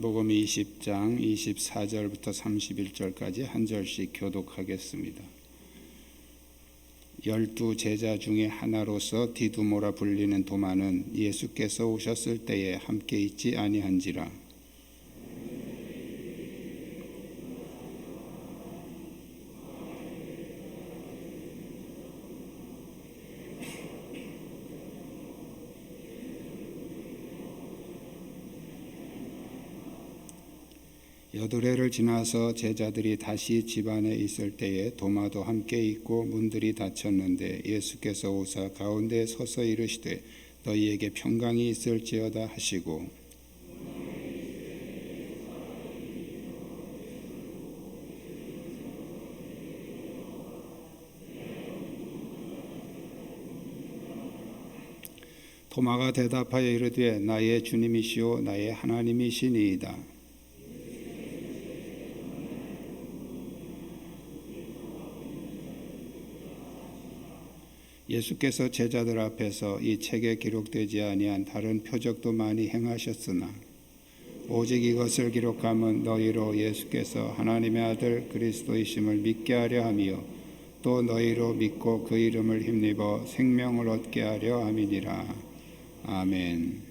복음 20장 24절부터 31절까지 한 절씩 교독하겠습니다. 12 제자 중에 하나로서 디두모라 불리는 도마는 예수께서 오셨을 때에 함께 있지 아니한지라. 여드레를 지나서 제자들이 다시 집 안에 있을 때에 도마도 함께 있고 문들이 닫혔는데 예수께서 오사 가운데 서서 이르시되 너희에게 평강이 있을지어다 하시고 도마가 대답하여 이르되 나의 주님이시오 나의 하나님이시니이다. 예수께서 제자들 앞에서 이 책에 기록되지 아니한 다른 표적도 많이 행하셨으나 오직 이것을 기록함은 너희로 예수께서 하나님의 아들 그리스도이심을 믿게 하려 함이요 또 너희로 믿고 그 이름을 힘입어 생명을 얻게 하려 함이니라. 아멘.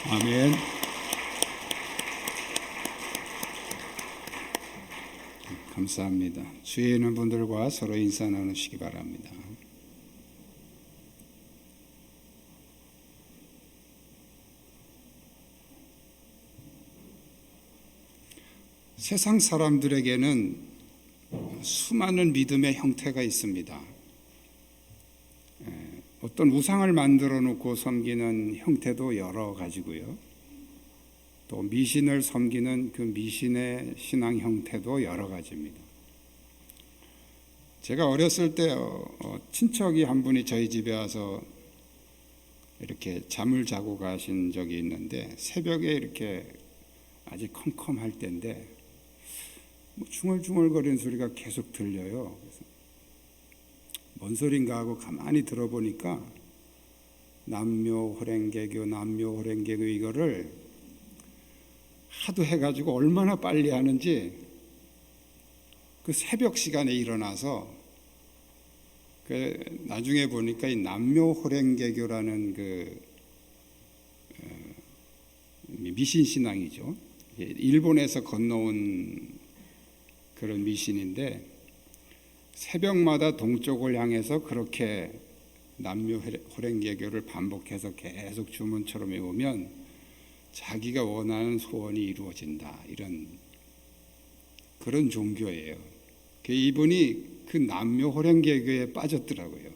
아멘. 감사합니다. 주위에 있는 분들과 서로 인사 나누시기 바랍니다. 세상 사람들에게는 수많은 믿음의 형태가 있습니다. 어떤 우상을 만들어 놓고 섬기는 형태도 여러 가지고요. 또 미신을 섬기는 그 미신의 신앙 형태도 여러 가지입니다. 제가 어렸을 때 친척이 한 분이 저희 집에 와서 이렇게 잠을 자고 가신 적이 있는데 새벽에 이렇게 아직 컴컴할 때인데 중얼중얼거리는 소리가 계속 들려요. 그래서 뭔 소린가 하고 가만히 들어보니까 남묘호랭개교 이거를 하도 해가지고 얼마나 빨리 하는지 그 새벽 시간에 일어나서 나중에 보니까 이 남묘호랭개교라는 그 미신 신앙이죠. 일본에서 건너온 그런 미신인데 새벽마다 동쪽을 향해서 그렇게 남묘호랭개교를 반복해서 계속 주문처럼 외우면 자기가 원하는 소원이 이루어진다, 이런 그런 종교예요. 이분이 그 남묘호랭개교에 빠졌더라고요.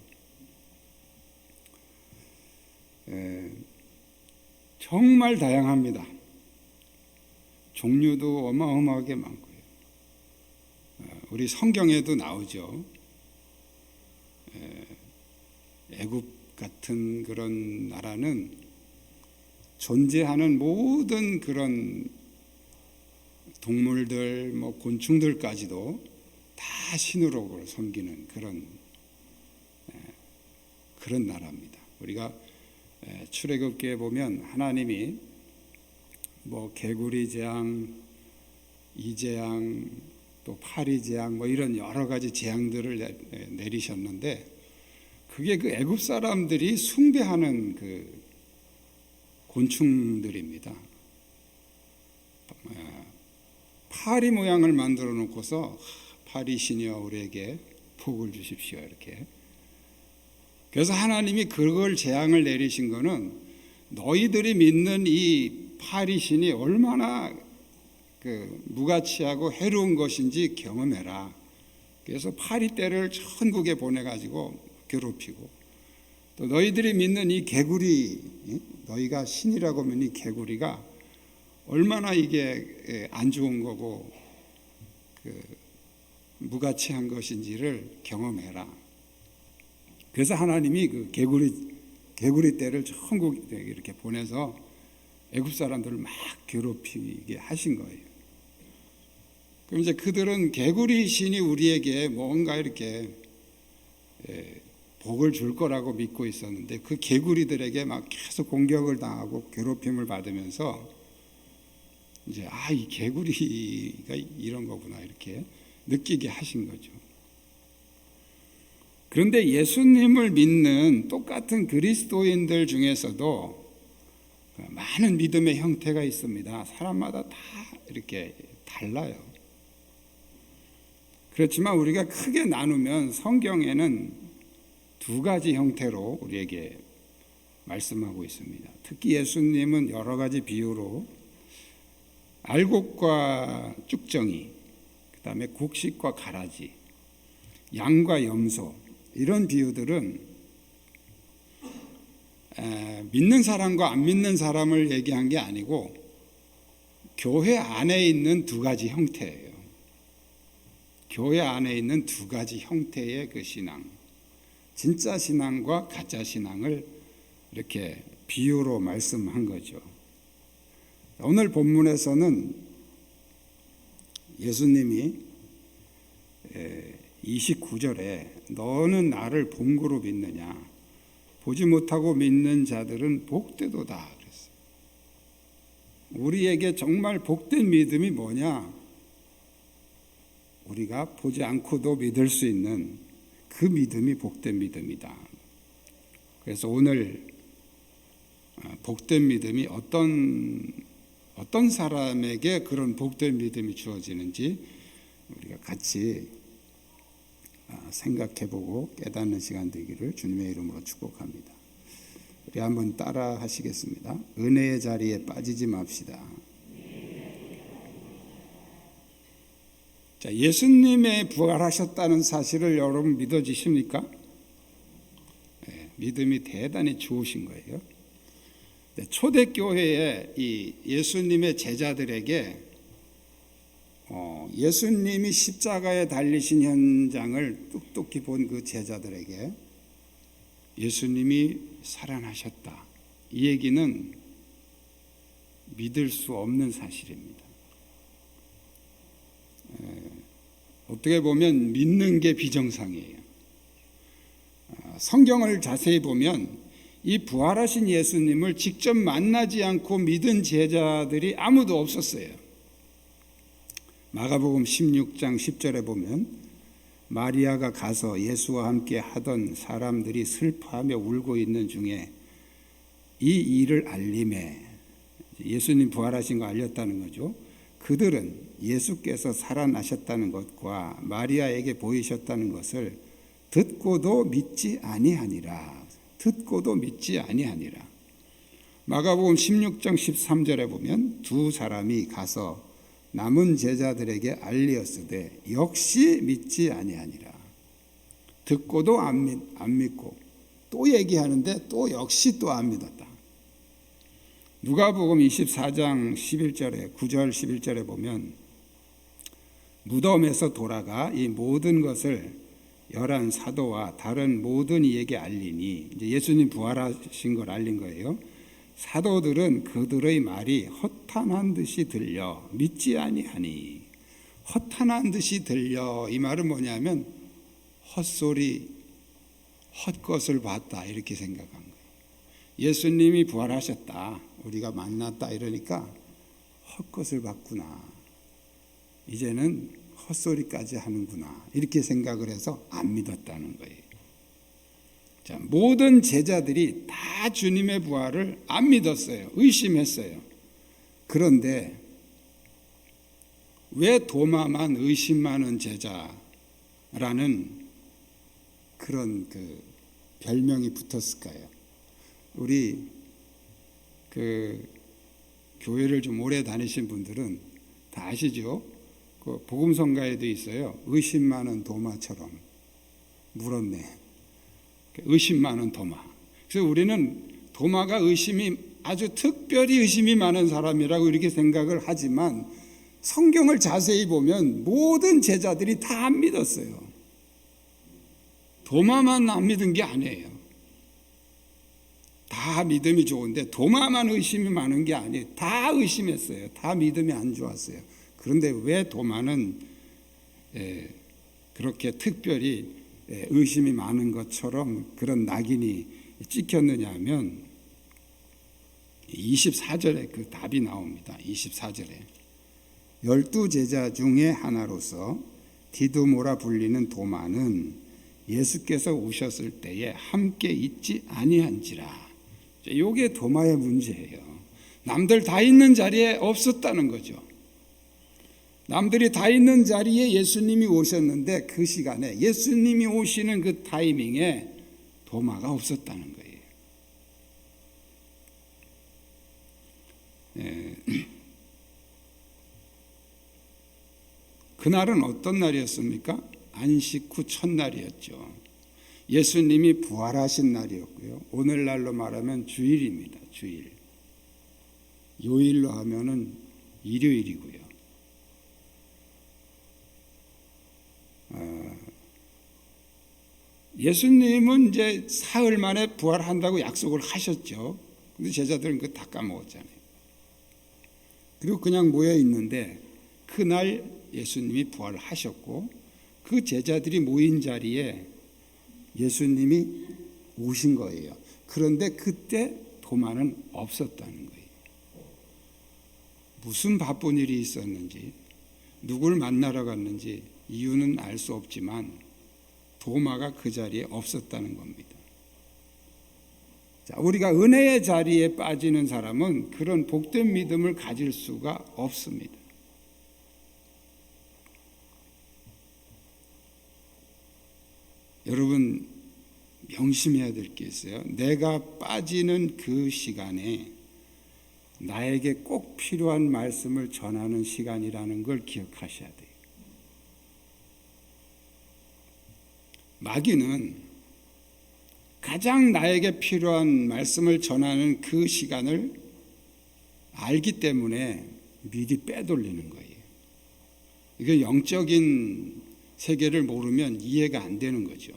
정말 다양합니다. 종류도 어마어마하게 많고요. 우리 성경에도 나오죠. 애굽 같은 그런 나라는 존재하는 모든 그런 동물들, 곤충들까지도 다 신으로 섬기는 그런 나라입니다. 우리가 출애굽기에 보면 하나님이 개구리 재앙, 이재앙, 또 파리 재앙, 이런 여러 가지 재앙들을 내리셨는데 그게 그 애굽 사람들이 숭배하는 그 곤충들입니다. 파리 모양을 만들어 놓고서 파리 신이여 우리에게 복을 주십시오, 이렇게. 그래서 하나님이 그걸 재앙을 내리신 거는 너희들이 믿는 이 파리 신이 얼마나 무가치하고 해로운 것인지 경험해라. 그래서 파리떼를 천국에 보내가지고 괴롭히고, 또 너희들이 믿는 이 개구리, 너희가 신이라고 믿는 이 개구리가 얼마나 이게 안 좋은 거고 무가치한 것인지를 경험해라. 그래서 하나님이 그 개구리 떼를 천국에 이렇게 보내서 애굽 사람들을 막 괴롭히게 하신 거예요. 그럼 이제 그들은 개구리 신이 우리에게 뭔가 이렇게 복을 줄 거라고 믿고 있었는데 그 개구리들에게 막 계속 공격을 당하고 괴롭힘을 받으면서 이제 이 개구리가 이런 거구나, 이렇게 느끼게 하신 거죠. 그런데 예수님을 믿는 똑같은 그리스도인들 중에서도 많은 믿음의 형태가 있습니다. 사람마다 다 이렇게 달라요. 그렇지만 우리가 크게 나누면 성경에는 두 가지 형태로 우리에게 말씀하고 있습니다. 특히 예수님은 여러 가지 비유로 알곡과 쭉정이, 그 다음에 곡식과 가라지, 양과 염소, 이런 비유들은 믿는 사람과 안 믿는 사람을 얘기한 게 아니고 교회 안에 있는 두 가지 형태예요. 교회 안에 있는 두 가지 형태의 그 신앙, 진짜 신앙과 가짜 신앙을 이렇게 비유로 말씀한 거죠. 오늘 본문에서는 예수님이 29절에 너는 나를 본고로 믿느냐, 보지 못하고 믿는 자들은 복되도다 그랬어요. 우리에게 정말 복된 믿음이 뭐냐? 우리가 보지 않고도 믿을 수 있는 그 믿음이 복된 믿음이다. 그래서 오늘 복된 믿음이 어떤 사람에게 그런 복된 믿음이 주어지는지 우리가 같이 생각해보고 깨닫는 시간 되기를 주님의 이름으로 축복합니다. 우리 한번 따라 하시겠습니다. 은혜의 자리에 빠지지 맙시다. 자, 예수님의 부활하셨다는 사실을 여러분 믿어지십니까? 네, 믿음이 대단히 좋으신 거예요. 초대교회에 이 예수님의 제자들에게 예수님이 십자가에 달리신 현장을 똑똑히 본 그 제자들에게 예수님이 살아나셨다, 이 얘기는 믿을 수 없는 사실입니다. 어떻게 보면 믿는 게 비정상이에요. 성경을 자세히 보면 이 부활하신 예수님을 직접 만나지 않고 믿은 제자들이 아무도 없었어요. 마가복음 16장 10절에 보면 마리아가 가서 예수와 함께 하던 사람들이 슬퍼하며 울고 있는 중에 이 일을 알림해, 예수님 부활하신 거 알렸다는 거죠. 그들은 예수께서 살아나셨다는 것과 마리아에게 보이셨다는 것을 듣고도 믿지 아니하니라. 듣고도 믿지 아니하니라. 마가복음 16장 13절에 보면 두 사람이 가서 남은 제자들에게 알리었으되 역시 믿지 아니하니라. 듣고도 안 믿고 또 얘기하는데 또 역시 또 안 믿었다. 누가복음 24장 11절에 9절 11절에 보면 무덤에서 돌아가 이 모든 것을 11 사도와 다른 모든 이에게 알리니, 이제 예수님 부활하신 걸 알린 거예요. 사도들은 그들의 말이 허탄한 듯이 들려 믿지 아니하니. 허탄한 듯이 들려, 이 말은 뭐냐면 헛소리, 헛것을 봤다 이렇게 생각한 거예요. 예수님이 부활하셨다, 우리가 만났다 이러니까 헛것을 봤구나, 이제는 헛소리까지 하는구나 이렇게 생각을 해서 안 믿었다는 거예요. 자, 모든 제자들이 다 주님의 부활을 안 믿었어요. 의심했어요. 그런데 왜 도마만 의심 많은 제자라는 그런 그 별명이 붙었을까요? 우리 그 교회를 좀 오래 다니신 분들은 다 아시죠? 그 복음성가에도 있어요. 의심 많은 도마처럼 물었네. 의심 많은 도마. 그래서 우리는 도마가 의심이 아주 특별히 의심이 많은 사람이라고 이렇게 생각을 하지만 성경을 자세히 보면 모든 제자들이 다 안 믿었어요. 도마만 안 믿은 게 아니에요. 다 믿음이 좋은데 도마만 의심이 많은 게 아니에요. 다 의심했어요. 다 믿음이 안 좋았어요. 그런데 왜 도마는 그렇게 특별히 의심이 많은 것처럼 그런 낙인이 찍혔느냐 하면 24절에 그 답이 나옵니다. 24절에 12제자 중에 하나로서 디두모라 불리는 도마는 예수께서 오셨을 때에 함께 있지 아니한지라. 이게 도마의 문제예요. 남들 다 있는 자리에 없었다는 거죠. 남들이 다 있는 자리에 예수님이 오셨는데 그 시간에 예수님이 오시는 그 타이밍에 도마가 없었다는 거예요. 그날은 어떤 날이었습니까? 안식 후 첫날이었죠. 예수님이 부활하신 날이었고요. 오늘날로 말하면 주일입니다. 주일. 요일로 하면은 일요일이고요. 예수님은 이제 사흘 만에 부활한다고 약속을 하셨죠. 근데 제자들은 그거 다 까먹었잖아요. 그리고 그냥 모여 있는데 그날 예수님이 부활하셨고 그 제자들이 모인 자리에 예수님이 오신 거예요. 그런데 그때 도마는 없었다는 거예요. 무슨 바쁜 일이 있었는지, 누굴 만나러 갔는지 이유는 알 수 없지만 도마가 그 자리에 없었다는 겁니다. 자, 우리가 은혜의 자리에 빠지는 사람은 그런 복된 믿음을 가질 수가 없습니다. 여러분 명심해야 될 게 있어요. 내가 빠지는 그 시간에 나에게 꼭 필요한 말씀을 전하는 시간이라는 걸 기억하셔야 돼요. 마귀는 가장 나에게 필요한 말씀을 전하는 그 시간을 알기 때문에 미리 빼돌리는 거예요. 이게 영적인 세계를 모르면 이해가 안 되는 거죠.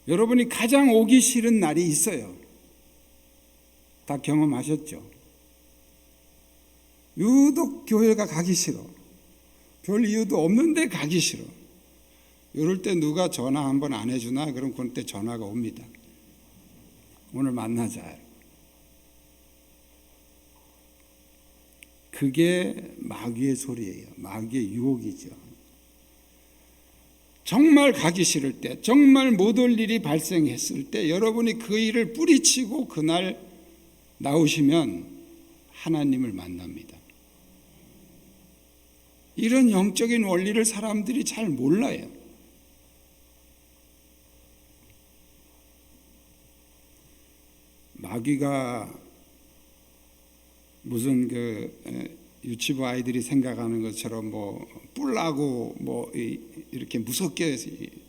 여러분이 가장 오기 싫은 날이 있어요. 다 경험하셨죠? 유독 교회가 가기 싫어. 별 이유도 없는데 가기 싫어. 이럴 때 누가 전화 한번 안 해주나? 그럼 그때 전화가 옵니다. 오늘 만나자. 그게 마귀의 소리예요. 마귀의 유혹이죠. 정말 가기 싫을 때, 정말 못 올 일이 발생했을 때 여러분이 그 일을 뿌리치고 그날 나오시면 하나님을 만납니다. 이런 영적인 원리를 사람들이 잘 몰라요. 마귀가 무슨 유치부 아이들이 생각하는 것처럼 뿔나고 이렇게 무섭게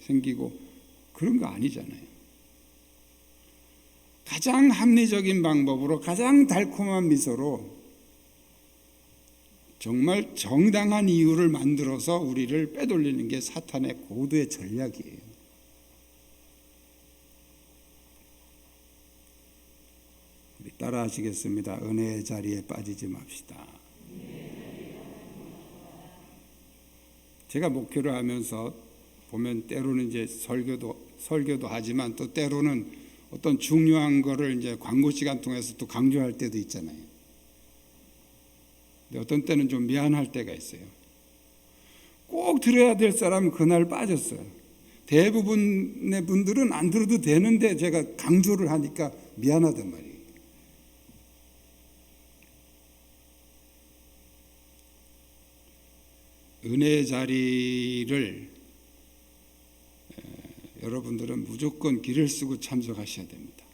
생기고 그런 거 아니잖아요. 가장 합리적인 방법으로 가장 달콤한 미소로 정말 정당한 이유를 만들어서 우리를 빼돌리는 게 사탄의 고도의 전략이에요. 우리 따라 하시겠습니다. 은혜의 자리에 빠지지 맙시다. 제가 목회를 하면서 보면 때로는 이제 설교도 하지만 또 때로는 어떤 중요한 거를 이제 광고 시간 통해서 또 강조할 때도 있잖아요. 근데 어떤 때는 좀 미안할 때가 있어요. 꼭 들어야 될 사람은 그날 빠졌어요. 대부분의 분들은 안 들어도 되는데 제가 강조를 하니까 미안하단 말이에요. 은혜의 자리를 여러분들은 무조건 길을 쓰고 참석하셔야 됩니다.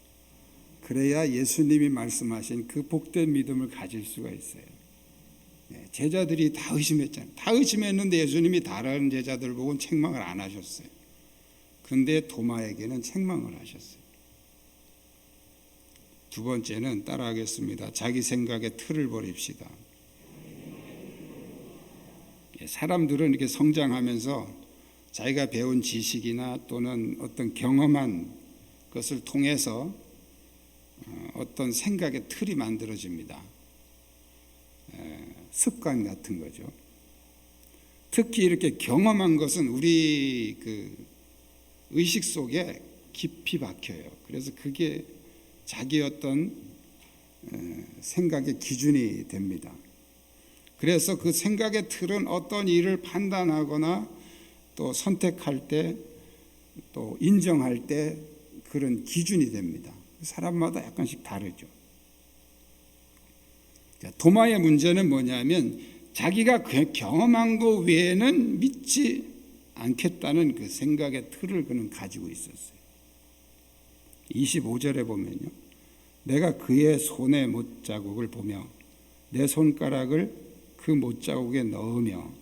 그래야 예수님이 말씀하신 그 복된 믿음을 가질 수가 있어요. 제자들이 다 의심했잖아요. 다 의심했는데 예수님이 다른 제자들 보고는 책망을 안 하셨어요. 근데 도마에게는 책망을 하셨어요. 두 번째는 따라하겠습니다. 자기 생각의 틀을 버립시다. 사람들은 이렇게 성장하면서 자기가 배운 지식이나 또는 어떤 경험한 것을 통해서 어떤 생각의 틀이 만들어집니다. 습관 같은 거죠. 특히 이렇게 경험한 것은 우리 그 의식 속에 깊이 박혀요. 그래서 그게 자기 어떤 생각의 기준이 됩니다. 그래서 그 생각의 틀은 어떤 일을 판단하거나 또 선택할 때 또 인정할 때 그런 기준이 됩니다. 사람마다 약간씩 다르죠. 도마의 문제는 뭐냐면 자기가 경험한 것 외에는 믿지 않겠다는 그 생각의 틀을 그는 가지고 있었어요. 25절에 보면요. 내가 그의 손의 못자국을 보며 내 손가락을 그 못자국에 넣으며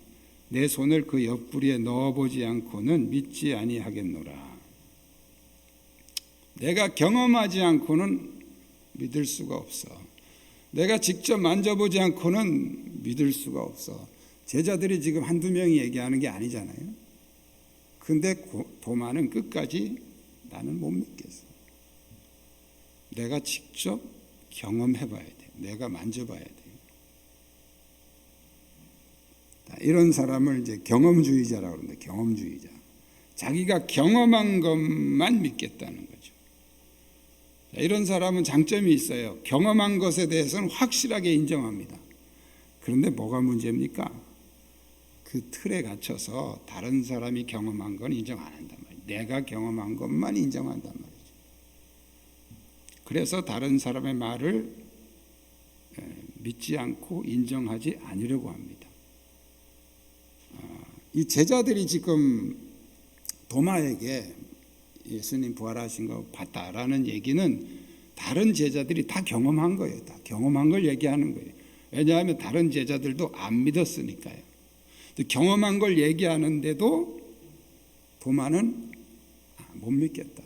내 손을 그 옆구리에 넣어보지 않고는 믿지 아니하겠노라. 내가 경험하지 않고는 믿을 수가 없어. 내가 직접 만져보지 않고는 믿을 수가 없어. 제자들이 지금 한두 명이 얘기하는 게 아니잖아요. 근데 도마는 끝까지 나는 못 믿겠어. 내가 직접 경험해봐야 돼. 내가 만져봐야 돼. 이런 사람을 이제 경험주의자라고 그러는데, 경험주의자. 자기가 경험한 것만 믿겠다는 거죠. 이런 사람은 장점이 있어요. 경험한 것에 대해서는 확실하게 인정합니다. 그런데 뭐가 문제입니까? 그 틀에 갇혀서 다른 사람이 경험한 건 인정 안 한단 말이에요. 내가 경험한 것만 인정한단 말이죠. 그래서 다른 사람의 말을 믿지 않고 인정하지 않으려고 합니다. 이 제자들이 지금 도마에게 예수님 부활하신 거 봤다라는 얘기는 다른 제자들이 다 경험한 거예요. 다 경험한 걸 얘기하는 거예요. 왜냐하면 다른 제자들도 안 믿었으니까요. 경험한 걸 얘기하는데도 도마는 못 믿겠다.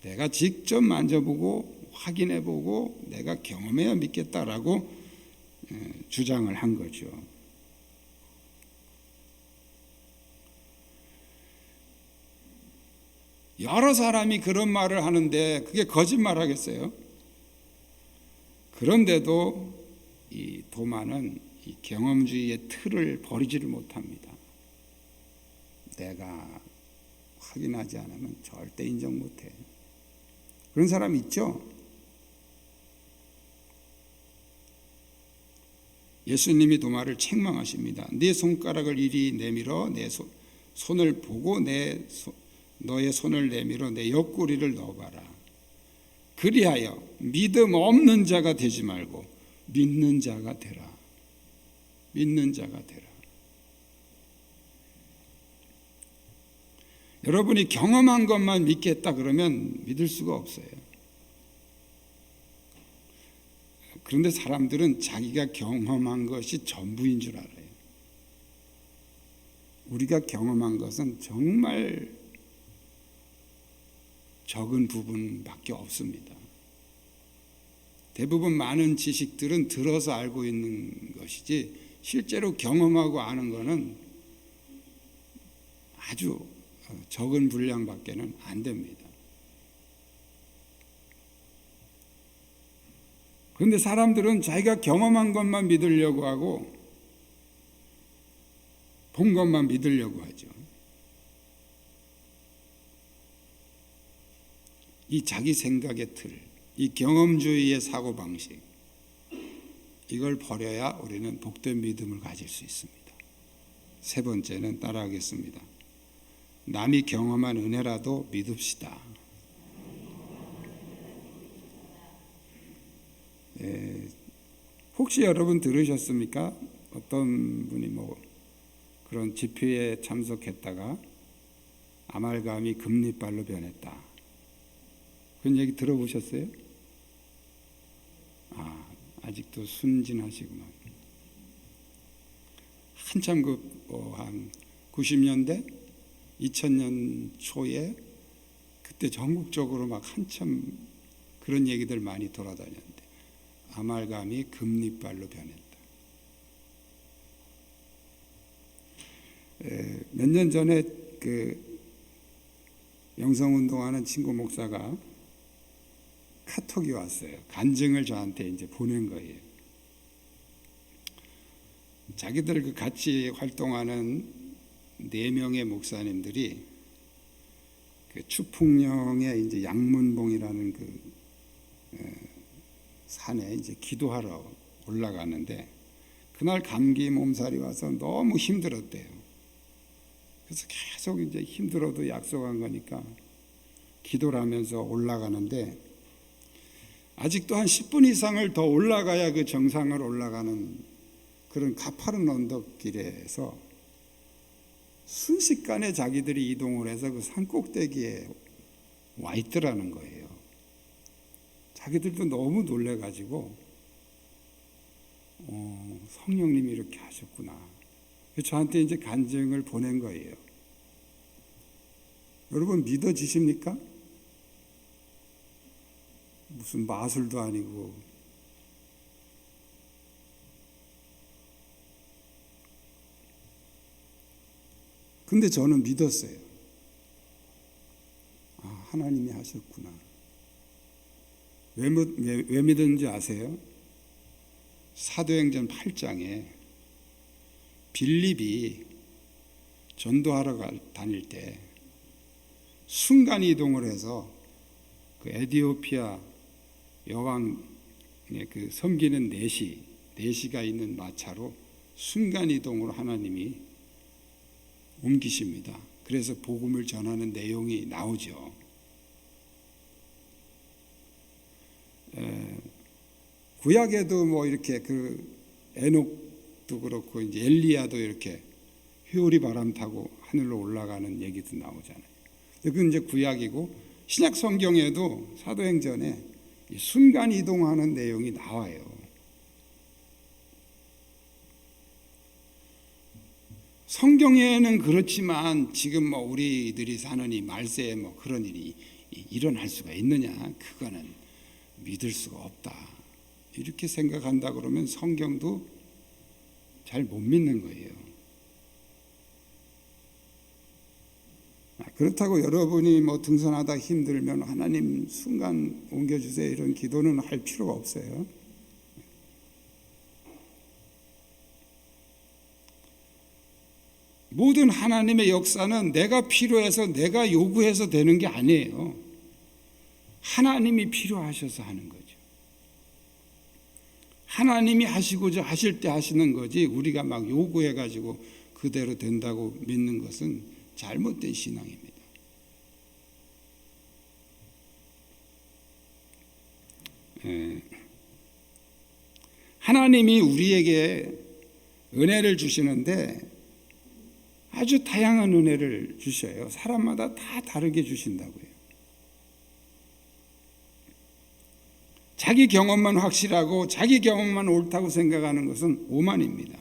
내가 직접 만져보고 확인해보고 내가 경험해야 믿겠다라고 주장을 한 거죠. 여러 사람이 그런 말을 하는데 그게 거짓말 하겠어요? 그런데도 이 도마는 이 경험주의의 틀을 버리지를 못합니다. 내가 확인하지 않으면 절대 인정 못해. 그런 사람 있죠? 예수님이 도마를 책망하십니다. 네 손가락을 이리 내밀어 내 손을 보고 너의 손을 내밀어 내 옆구리를 넣어봐라. 그리하여 믿음 없는 자가 되지 말고 믿는 자가 되라. 믿는 자가 되라. 여러분이 경험한 것만 믿겠다 그러면 믿을 수가 없어요. 그런데 사람들은 자기가 경험한 것이 전부인 줄 알아요. 우리가 경험한 것은 정말 적은 부분밖에 없습니다. 대부분 많은 지식들은 들어서 알고 있는 것이지 실제로 경험하고 아는 것은 아주 적은 분량밖에는 안 됩니다. 그런데 사람들은 자기가 경험한 것만 믿으려고 하고 본 것만 믿으려고 하죠. 이 자기 생각의 틀, 이 경험주의의 사고방식, 이걸 버려야 우리는 복된 믿음을 가질 수 있습니다. 세 번째는 따라하겠습니다. 남이 경험한 은혜라도 믿읍시다. 혹시 여러분 들으셨습니까? 어떤 분이 그런 집회에 참석했다가 아말감이 금리빨로 변했다. 그런 얘기 들어보셨어요? 아직도 순진하시구나. 한참 한 90년대, 2000년 초에 그때 전국적으로 막 한참 그런 얘기들 많이 돌아다녔는데 아말감이 금리빨로 변했다. 몇 년 전에 그 영성운동하는 친구 목사가 카톡이 왔어요. 간증을 저한테 이제 보낸 거예요. 자기들 그 같이 활동하는 4명의 목사님들이 그 추풍령의 이제 양문봉이라는 그 산에 이제 기도하러 올라가는데 그날 감기 몸살이 와서 너무 힘들었대요. 그래서 계속 이제 힘들어도 약속한 거니까 기도를 하면서 올라가는데 아직도 한 10분 이상을 더 올라가야 그 정상을 올라가는 그런 가파른 언덕길에서 순식간에 자기들이 이동을 해서 그 산 꼭대기에 와 있더라는 거예요. 자기들도 너무 놀래가지고 성령님이 이렇게 하셨구나. 저한테 이제 간증을 보낸 거예요. 여러분 믿어지십니까? 무슨 마술도 아니고 근데 저는 믿었어요. 하나님이 하셨구나. 왜 믿었는지 아세요? 사도행전 8장에 빌립이 전도하러 다닐 때 순간 이동을 해서 그 에디오피아 여왕의 그 섬기는 내시가 있는 마차로 순간 이동으로 하나님이 옮기십니다. 그래서 복음을 전하는 내용이 나오죠. 구약에도 이렇게 그 에녹도 그렇고 이제 엘리야도 이렇게 회오리 바람 타고 하늘로 올라가는 얘기도 나오잖아요. 그건 이제 구약이고 신약 성경에도 사도행전에 순간 이동하는 내용이 나와요. 성경에는 그렇지만 지금 우리들이 사는 이 말세에 그런 일이 일어날 수가 있느냐? 그거는 믿을 수가 없다. 이렇게 생각한다 그러면 성경도 잘 못 믿는 거예요. 그렇다고 여러분이 등산하다 힘들면 하나님 순간 옮겨주세요 이런 기도는 할 필요가 없어요. 모든 하나님의 역사는 내가 필요해서 내가 요구해서 되는 게 아니에요. 하나님이 필요하셔서 하는 거죠. 하나님이 하시고자 하실 때 하시는 거지, 우리가 막 요구해가지고 그대로 된다고 믿는 것은 잘못된 신앙입니다. 하나님이 우리에게 은혜를 주시는데 아주 다양한 은혜를 주셔요. 사람마다 다 다르게 주신다고요. 자기 경험만 확실하고 자기 경험만 옳다고 생각하는 것은 오만입니다.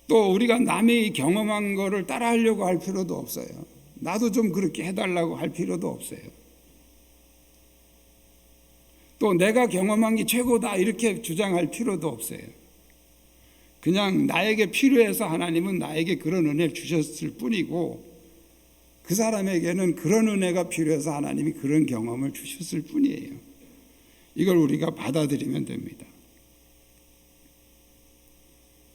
또 우리가 남이 경험한 거를 따라하려고 할 필요도 없어요. 나도 좀 그렇게 해달라고 할 필요도 없어요. 또 내가 경험한 게 최고다 이렇게 주장할 필요도 없어요. 그냥 나에게 필요해서 하나님은 나에게 그런 은혜를 주셨을 뿐이고, 그 사람에게는 그런 은혜가 필요해서 하나님이 그런 경험을 주셨을 뿐이에요. 이걸 우리가 받아들이면 됩니다.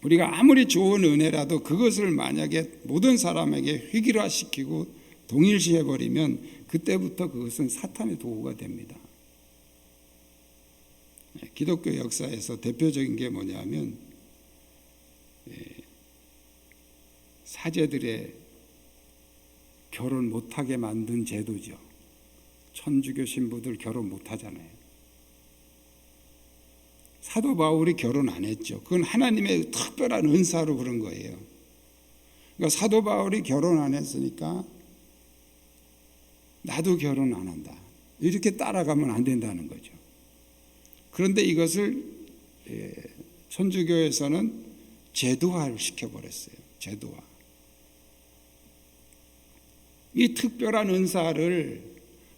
우리가 아무리 좋은 은혜라도 그것을 만약에 모든 사람에게 획일화시키고 동일시해버리면 그때부터 그것은 사탄의 도구가 됩니다. 기독교 역사에서 대표적인 게 뭐냐면 사제들의 결혼 못하게 만든 제도죠. 천주교 신부들 결혼 못하잖아요. 사도 바울이 결혼 안 했죠. 그건 하나님의 특별한 은사로 그런 거예요. 그러니까 사도 바울이 결혼 안 했으니까 나도 결혼 안 한다, 이렇게 따라가면 안 된다는 거죠. 그런데 이것을 천주교에서는 제도화를 시켜버렸어요. 제도화. 이 특별한 은사를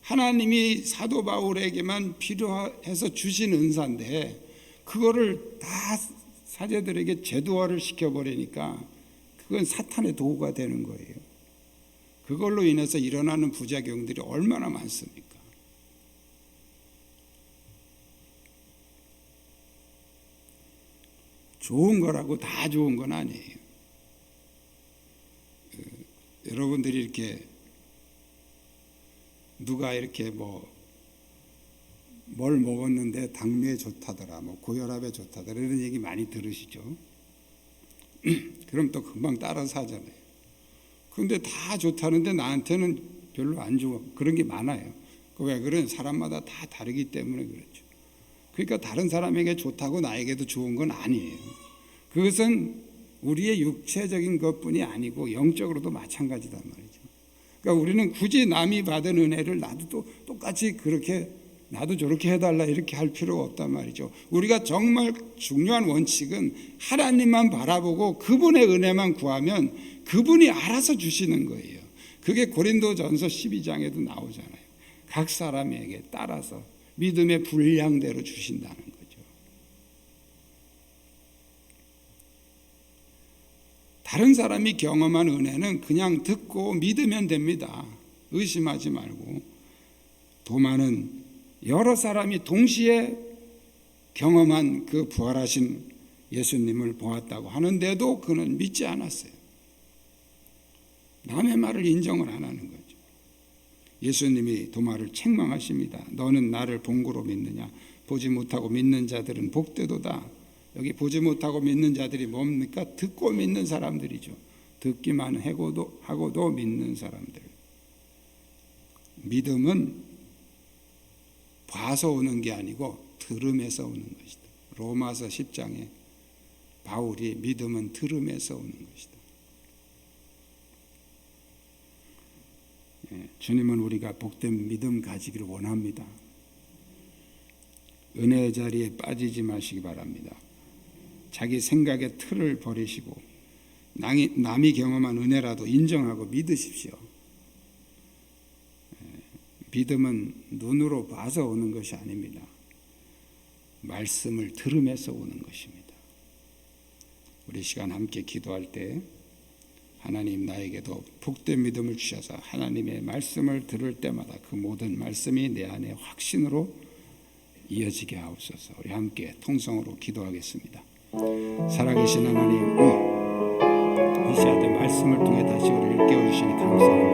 하나님이 사도 바울에게만 필요해서 주신 은사인데 그거를 다 사제들에게 제도화를 시켜버리니까 그건 사탄의 도구가 되는 거예요. 그걸로 인해서 일어나는 부작용들이 얼마나 많습니까? 좋은 거라고 다 좋은 건 아니에요. 여러분들이 이렇게 누가 이렇게 뭘 먹었는데 당뇨에 좋다더라, 고혈압에 좋다더라, 이런 얘기 많이 들으시죠? 그럼 또 금방 따라서 하잖아요. 그런데 다 좋다는데 나한테는 별로 안 좋아. 그런 게 많아요. 왜 그런? 사람마다 다 다르기 때문에 그렇죠. 그러니까 다른 사람에게 좋다고 나에게도 좋은 건 아니에요. 그것은 우리의 육체적인 것뿐이 아니고 영적으로도 마찬가지단 말이죠. 그러니까 우리는 굳이 남이 받은 은혜를 나도 또 똑같이 그렇게 나도 저렇게 해달라 이렇게 할 필요가 없단 말이죠. 우리가 정말 중요한 원칙은 하나님만 바라보고 그분의 은혜만 구하면 그분이 알아서 주시는 거예요. 그게 고린도전서 12장에도 나오잖아요. 각 사람에게 따라서 믿음의 분량대로 주신다는 거죠. 다른 사람이 경험한 은혜는 그냥 듣고 믿으면 됩니다. 의심하지 말고. 도마는 여러 사람이 동시에 경험한 그 부활하신 예수님을 보았다고 하는데도 그는 믿지 않았어요. 남의 말을 인정을 안 하는 거죠. 예수님이 도마를 책망하십니다. 너는 나를 본고로 믿느냐? 보지 못하고 믿는 자들은 복되도다. 여기 보지 못하고 믿는 자들이 뭡니까? 듣고 믿는 사람들이죠. 듣기만 하고도 믿는 사람들. 믿음은 봐서 오는 게 아니고 들음에서 오는 것이다. 로마서 10장에 바울이 믿음은 들음에서 오는 것이다. 주님은 우리가 복된 믿음 가지기를 원합니다. 은혜의 자리에 빠지지 마시기 바랍니다. 자기 생각의 틀을 버리시고 남이 경험한 은혜라도 인정하고 믿으십시오. 믿음은 눈으로 봐서 오는 것이 아닙니다. 말씀을 들으면서 오는 것입니다. 우리 시간 함께 기도할 때 하나님 나에게도 복된 믿음을 주셔서 하나님의 말씀을 들을 때마다 그 모든 말씀이 내 안에 확신으로 이어지게 하옵소서. 우리 함께 통성으로 기도하겠습니다. 살아계신 하나님, 이 시간에 말씀을 통해 다시 우리를 깨워주시니 감사합니다.